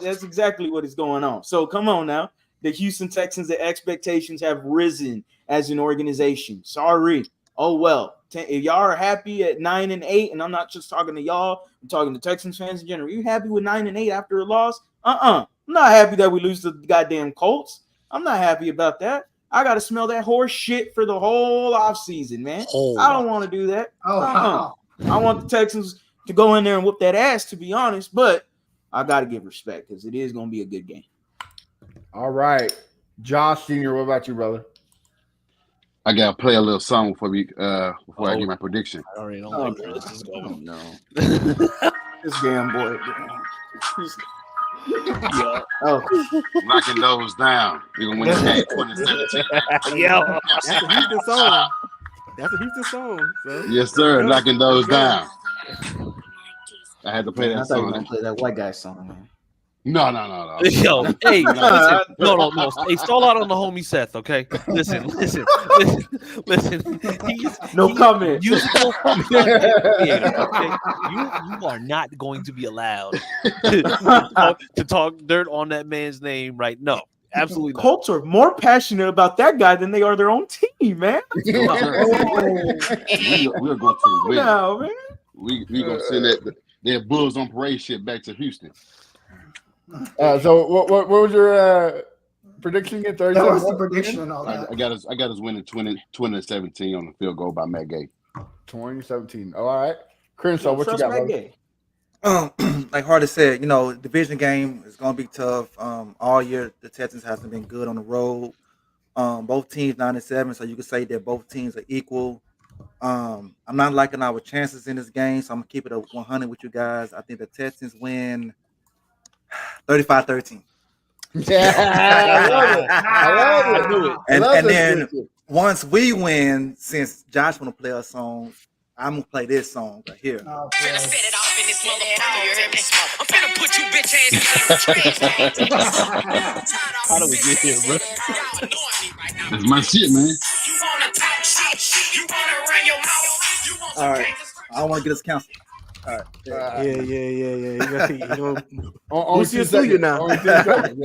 That's exactly what is going on. So come on now. The Houston Texans, the expectations have risen as an organization. Sorry. Oh well. If y'all are happy at 9-8, and I'm not just talking to y'all, I'm talking to Texans fans in general. You happy with 9-8 after a loss? I'm not happy that we lose to the goddamn Colts. I'm not happy about that. I got to smell that horse shit for the whole offseason, man. I don't want to do that. I want the Texans to go in there and whoop that ass, to be honest, but I got to give respect because it is going to be a good game. All right. Josh Sr., what about you, brother? I got to play a little song before I get my prediction. I already don't like where this is going. No. This damn boy. Knocking those down. We're going to win this game 2017. Yeah. That's a Houston song. That's a Houston song. So. Yes, sir. Knocking those down. I had to play that I thought you were song. going to play that white guy song, man. No. Yo, hey, listen, no. Hey, stall out on the homie Seth, okay? Listen. He's comment. Musical creator, okay? You are not going to be allowed to talk dirt on that man's name, right? No, absolutely not. Colts are more passionate about that guy than they are their own team, man. We're going to win. No, man. We're going to send that Bulls on parade shit back to Houston. So what was your prediction again? 37? That was the prediction and all that. I got us winning 20-17 on the field goal by Matt Gay. 2017. All right. Crenshaw, what you got, brother? Like Hardy said, division game is going to be tough. All year, the Texans hasn't been good on the road. Both teams 9-7, so you could say that both teams are equal. I'm not liking our chances in this game, so I'm going to keep it at 100 with you guys. I think the Texans win 35-13. Yeah, I love it. I knew it. And then once we win, since Josh want to play a song, I'm gonna play this song right here. Oh, I'm finna put you bitch ass in the How do we get here, bro? That's my shit, man. You wanna talk shit? You wanna run your mouth? You want All right, I don't want to get us canceled. All right. Yeah. You gonna Only Boosie 2 will sue seconds. you now. Only 2 seconds.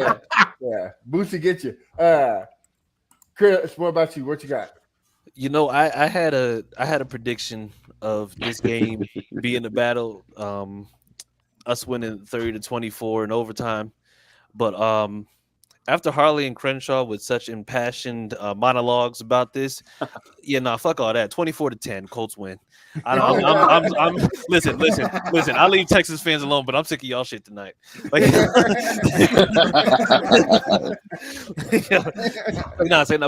Yeah. Boosie get you. Chris, what about you? What you got? I had a prediction of this game being a battle, us winning 30-24 in overtime, but After Harley and Crenshaw with such impassioned monologues about this, fuck all that. 24-10, Colts win. I'm listen. I leave Texas fans alone, but I'm sick of y'all shit tonight. Like,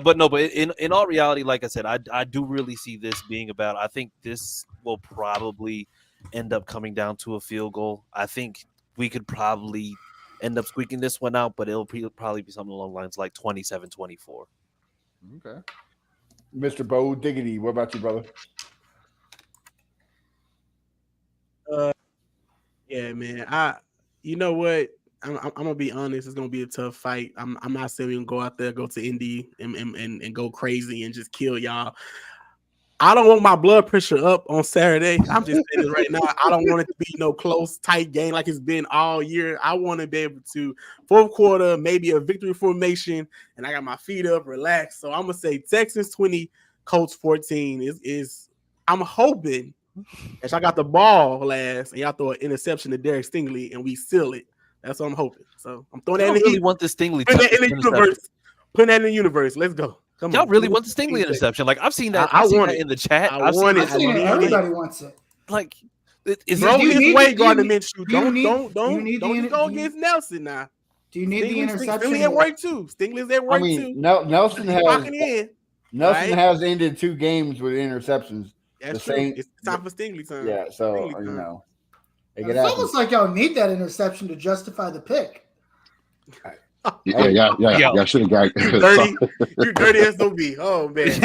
but in all reality, like I said, I do really see this being about. I think this will probably end up coming down to a field goal. I think we could probably end up squeaking this one out, but it'll probably be something along the lines like 27-24. Okay. Mr. Bo Diggity, what about you, brother? Yeah, man. You know what? I'm gonna be honest. It's gonna be a tough fight. I'm not saying we can go out there, go to Indy, and go crazy and just kill y'all. I don't want my blood pressure up on Saturday. I'm just saying this right now. I don't want it to be no close, tight game like it's been all year. I want to be able to fourth quarter, maybe a victory formation, and I got my feet up, relax. So I'm gonna say Texans 20, Colts 14 is I'm hoping that I got the ball last and y'all throw an interception to Derek Stingley and we seal it. That's what I'm hoping. So I'm throwing that in the really want the Stingley put that in the universe. Put that in the universe. Let's go. Come Y'all on. really want the Stingley interception? Like I've seen that. I I've seen want that it in the chat. I've seen it. Everybody wants it. Like, is throw you his need- way, you Gardner need- Minshew. you need- Don't you need go the- against Nelson now. Do you need the interception? Stingley at work too. Stingley's at work too. Nelson He's has locking in. Nelson right? has ended 2 games with interceptions. That's the true. same- It's time for Stingley time. Yeah, so Stingley you time. know, It's almost like y'all need that interception to justify the pick. Y'all should have got You dirty, you dirty SOB. Oh man.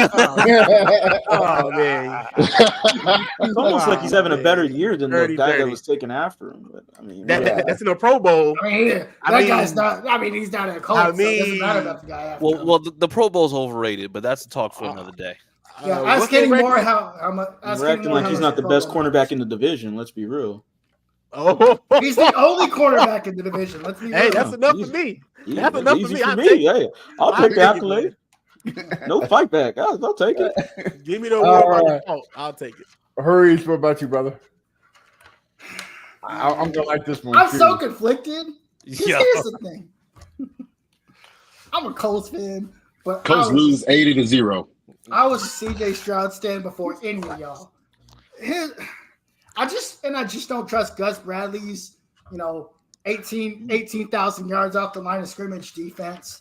Oh man. It's almost like he's having a better year than the guy that was taken after him. But I mean, that's in the Pro Bowl. I mean, guy's not. I mean, he's not a Colts. So it doesn't matter about the guy. After well, the Pro Bowl's overrated, but that's a talk for another day. Yeah, ask Kenny Moore how much. We're acting like he's not the best cornerback in the division. Let's be real. Oh, he's the only cornerback in the division. Let's be real. Hey, that's enough for me. That's enough for me. Hey, I'll take the accolade. No fight back. I'll take it. Give me the award. I'll take it. Hurries, what about you, brother? I'm gonna like this one. I'm too. so conflicted. Yeah. Here's the thing. I'm a Colts fan, but Colts lose 80-0. I was a CJ Stroud stan before any of y'all. I just don't trust Gus Bradley's, 18,000 yards off the line of scrimmage defense.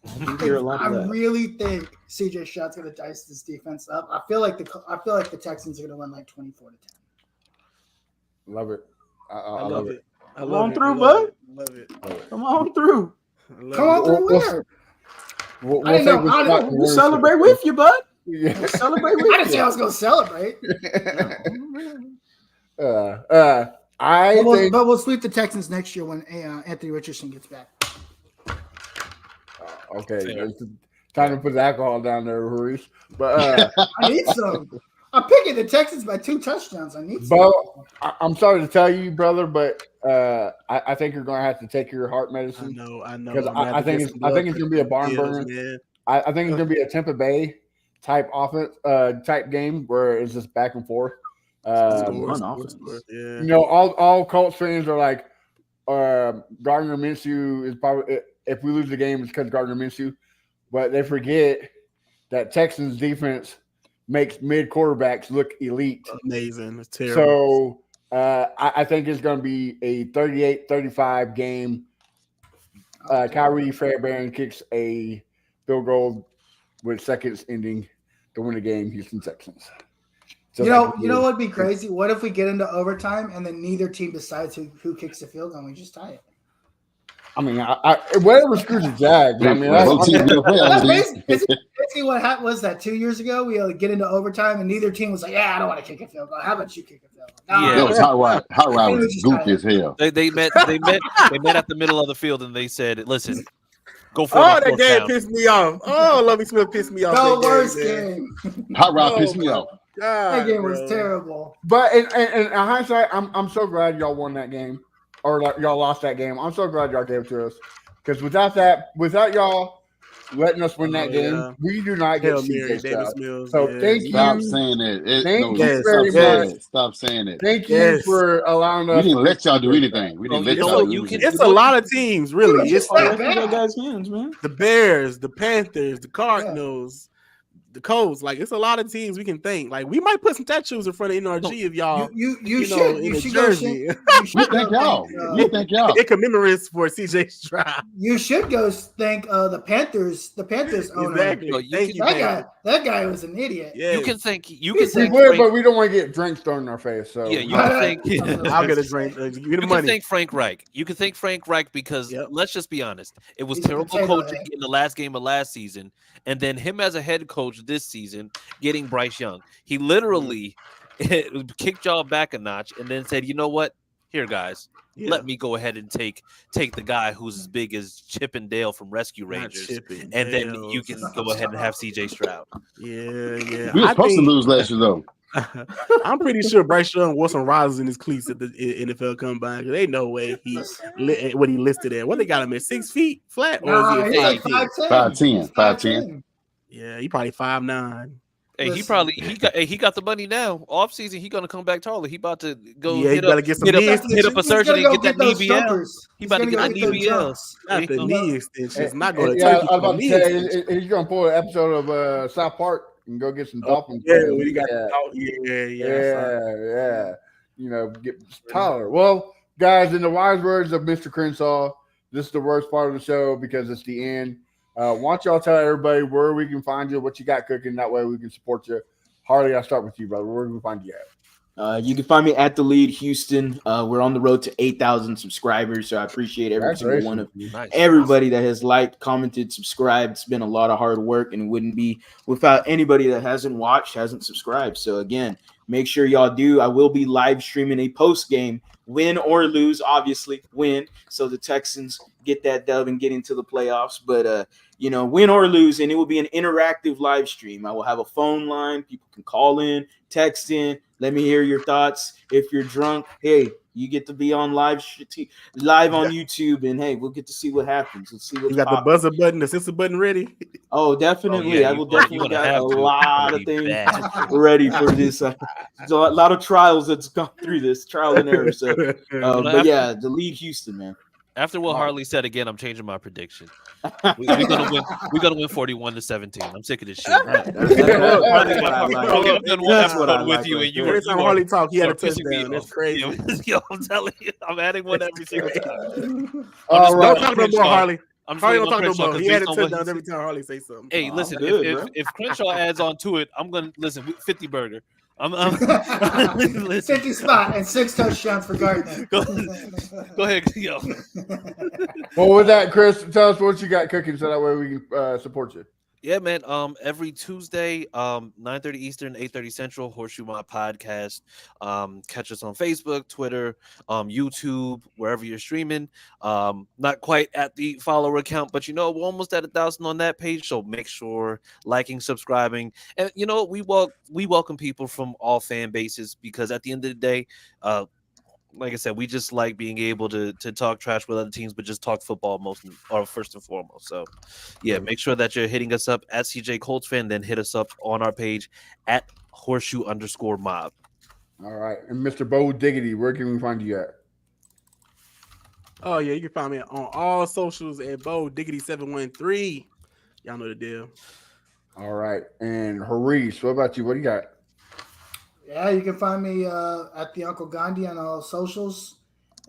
I really think CJ Stroud's going to dice this defense up. I feel like the Texans are going to win like 24-10. Love it. I love it. Come on through, bud. Love it. Come on through. Come on through where? We'll celebrate with you, bud. Yeah. We'll celebrate with I didn't say I was going to celebrate. But we'll sweep the Texans next year when Anthony Richardson gets back. Okay, it's time to put the alcohol down there, Hurries. But I need some. I'm picking the Texans by 2 touchdowns. I need some. Bo, I'm sorry to tell you, brother, but I think you're going to have to take your heart medicine. I know. Because I think it's going to be a barn burner. Man. I think it's going to be a Tampa Bay type offense, type game where it's just back and forth. Yeah. All Colts fans are like, Gardner Minshew is probably, if we lose the game, it's because Gardner Minshew. But they forget that Texans defense makes mid quarterbacks look elite. Amazing. It's terrible. So I think it's going to be a 38-35 game. Kyrie Fairbairn kicks a field goal with seconds ending to win the game. Houston Texans. You know what'd be crazy? What if we get into overtime and then neither team decides who kicks the field goal and we just tie it? I mean, whatever screws the Jags. I mean, that's basically what was that 2 years ago. We get into overtime and neither team was like, "Yeah, I don't want to kick a field goal. How about you kick a field goal?" Yeah, that was Hot Rod was goofy as hell. They met at the middle of the field and they said, "Listen, go for it." Oh, that game pissed me off. Oh, Lovie Smith pissed me off. The worst game. Hot Rod pissed me off. God, that game was terrible. But in hindsight, I'm so glad y'all won that game, or like y'all lost that game. I'm so glad y'all gave it to us, because without y'all, letting us win that Oh, game. yeah. We do not get Hail Mary, CJ Davis Stroud. Mills. So yeah. thank Stop you. saying that. Thank you Yes, very Stop saying much. that. Stop saying that. Thank you Yes. for allowing We us. didn't let y'all to do anything. We Oh, didn't you let know y'all what? do You anything. can. It's a lot of teams, really. It's It's not like bad. Your guys' hands, man. the Bears, the Panthers, the Cardinals, the Colts. Like it's a lot of teams we can thank. Like we might put some tattoos in front of NRG if y'all, You know, should in you a should go jersey. you should We go thank y'all. thank, We thank y'all. It commemorates for CJ Stroud. you should go thank the Panthers owner. Exactly. No, you Thank can- you, That guy was an idiot. Yes. You can thank. You We can said- We thank. would, Frank, but we don't want to get drinks thrown in our face. So Yeah, you Right. can thank. I'll get a drink. Give me the You can money. thank Frank Reich. You can thank Frank Reich because Yep. let's just be honest. It was He's a terrible potato coaching head. in the last game of last season, and then him as a head coach this season getting Bryce Young. He literally kicked y'all back a notch and then said, "You know what? Here, guys, Yeah. let me go ahead and take the guy who's as big as Chip and Dale from Rescue Not Rangers, Chipping and then Dales. you can go ahead and have CJ Stroud." Yeah. We were I supposed to think- lose last year, though. I'm pretty sure Bryce Young wore some risers in his cleats at the NFL Combine. There ain't no way what he listed at. What they got him at 6 feet flat, or Nah, is he's he like 5'10", 5'10". Yeah, he probably 5'9". Hey, Listen. he got the money now. Off season, he gonna come back taller. He about to go Yeah, hit you gotta up, get some hit knee up, hit up a He's surgery gonna and get that those knee BL. jumpers. He He's about to gonna get go that get knee those BL. jumps. Not the You know- knee extensions. Not going to yeah, turkey I was for the about to knee say extensions. he's gonna pull an episode of South Park and go get some dolphins. Yeah, players. when he got yeah. yeah. You know, get taller. Well, guys, in the wise words of Mr. Crenshaw, this is the worst part of the show because it's the end. Why don't y'all tell everybody where we can find you, what you got cooking? That way we can support you. Harley, I'll start with you, brother. Where can we find you at? You can find me at TheLead Houston. We're on the road to 8,000 subscribers, so I appreciate every single one of Nice. everybody that has liked, commented, subscribed. It's been a lot of hard work, and it wouldn't be without anybody that hasn't watched, hasn't subscribed. So again, make sure y'all do. I will be live streaming a post game, win or lose, obviously win, so the Texans get that dub and get into the playoffs. But win or lose, and it will be an interactive live stream. I will have a phone line. People can call in, text in. Let me hear your thoughts. If you're drunk, hey, you get to be on live on YouTube, and hey, we'll get to see what happens. Let's see what's You got the popping. buzzer button, the sensor button ready. Oh, definitely. yeah, I you will gonna- definitely you gonna got have a to. It's lot gonna of be things bad. ready for this. There's a lot of trials that's gone through this, trial and error. So, but yeah, TheLead Houston, man. After what Harley said again, I'm changing my prediction. We're gonna win. We're gonna win 41-17. I'm sick of this shit. That's what I like. Harley, I've done one That's what I episode with like you, right and you there. are. Every time Harley talk, he had a pissing me touchdown. That's off. crazy. Yo, I'm telling you, I'm adding one every single time. All right. Don't talk no more, Harley. I'm just Harley waiting don't on talk no Crenshaw more. 'cause He had based a on what touchdown he every time Harley say something. Hey, Oh, listen, good, if bro. Crenshaw adds on to it, I'm gonna listen. 50 burger. I'm listen. 50 spot and 6 touchdowns for Gardner. Go ahead, yo. Well, with that, Chris, tell us what you got cooking so that way we can support you. Yeah, man. Every Tuesday, 9:30 Eastern, 8:30 Central, Horseshoe My Podcast. Catch us on Facebook, Twitter, YouTube, wherever you're streaming. Not quite at the follower count, but we're almost at 1,000 on that page. So make sure liking, subscribing, and we welcome people from all fan bases because at the end of the day, like I said, we just like being able to talk trash with other teams, but just talk football first and foremost. So, yeah, make sure that you're hitting us up at CJ Colts fan, then hit us up on our page at @horseshoe_mob. All right. And Mr. Bo Diggity, where can we find you at? Oh yeah, you can find me on all socials at Bo Diggity 713. Y'all know the deal. All right. And Harish, what about you? What do you got? Yeah, you can find me at the Uncle Gandhi on all socials.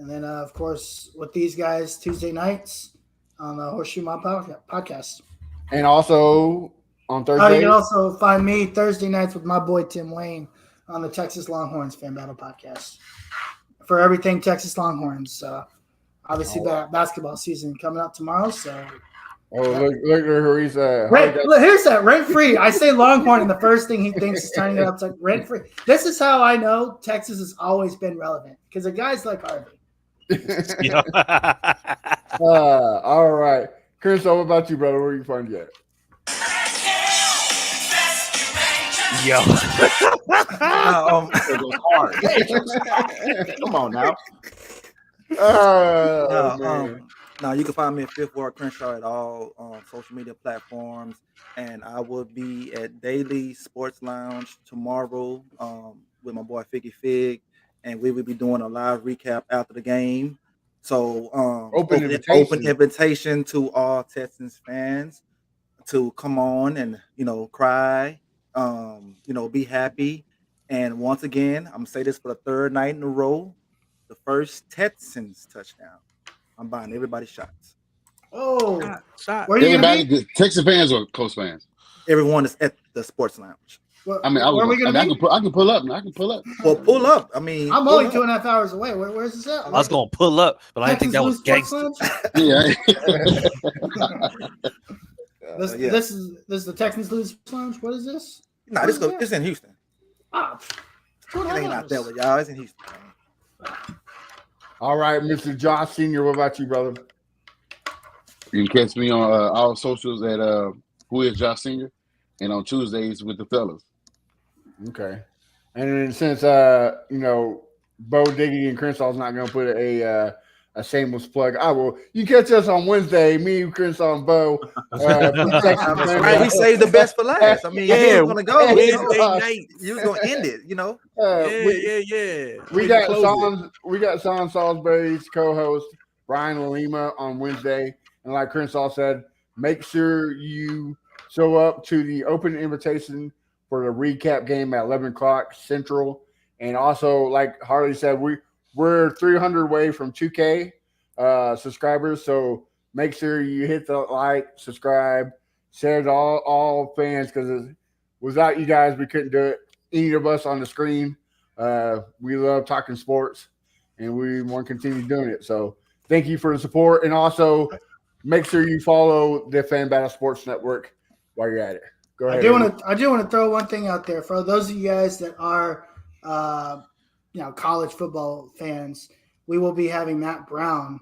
And then, of course, with these guys Tuesday nights on the Horseshoe Mob podcast. And also on You Thursday. can also find me Thursday nights with my boy Tim Wayne on the Texas Longhorns Fan Battle podcast for everything Texas Longhorns. Obviously, basketball season coming up tomorrow. So, look at Harish. look, here's that rent free. I say Longhorn, and the first thing he thinks is turning it up to rent free. This is how I know Texas has always been relevant because of guys like Harvey. All right. Chris, what about you, brother? Where you find you at? Yo. It goes hard. Come on now. Oh, man. Now you can find me at Fifth Ward Crenshaw at all social media platforms, and I will be at Daily Sports Lounge tomorrow with my boy Figgy Fig, and we will be doing a live recap after the game. So Open open invitation. invitation to all Texans fans to come on and cry, be happy. And once again, I'm gonna say this for the third night in a row: the first Texans touchdown. I'm buying everybody's shots. Oh, Shot. where are you gonna Everybody, be? the Texas fans or Colts fans? Everyone is at the sports lounge. I mean, Where are we gonna I be? can pull up. I can pull up. Well, pull up. I mean, I'm pull only up. 2.5 hours away. Where's this at? I was gonna pull up, but I didn't think Texas that was Sports gangster. Lounge? Yeah. This is the Texans Lose Lounge. What is this? Nah, it's in Houston. Ah, It ain't out there with y'all. It's in Houston. All right, Mr. Josh Senior. What about you, brother? You can catch me on all socials at Who Is Josh Senior, and on Tuesdays with the fellas. Okay. And then since Bo Diggy and Crenshaw's not going to put a shameless plug, I will. You catch us on Wednesday, me, Crenshaw, and Bo. Right, we saved the best for last. I mean, Yeah, you was gonna go. Wednesday night. You was gonna end it. Yeah. We got Sean Salisbury's co-host Brian Lima on Wednesday, and like Crenshaw said, make sure you show up to the open invitation for the recap game at 11 o'clock Central. And also, like Harley said, we're 300 away from 2K subscribers, so make sure you hit the like, subscribe, share to all fans, because without you guys, we couldn't do it. Any of us on the screen. We love talking sports, and we want to continue doing it. So thank you for the support, and also make sure you follow the Fan Battle Sports Network while you're at it. Go ahead. I do want to throw one thing out there for those of you guys that are college football fans. We will be having Matt Brown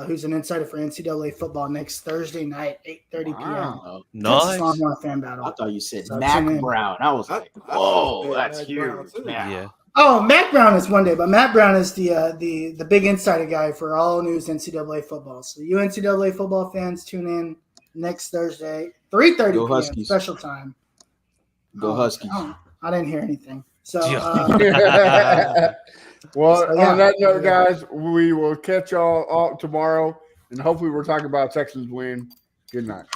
who's an insider for NCAA football next Thursday night, 8:30 p.m. Wow. Nice. Longhorn Fan I Battle. thought you said So Mac tune in. Brown. I was like, whoa, that's Mac Brown huge. too. Now. Yeah. Oh, Matt Brown is one day, but Matt Brown is the big insider guy for all news NCAA football. So you NCAA football fans, tune in next Thursday, 3:30 Go p.m. Huskies. special time. Go Huskies. I didn't hear anything. So Well, So, yeah. on that note, guys, we will catch y'all all tomorrow, and hopefully we're talking about Texans win. Good night.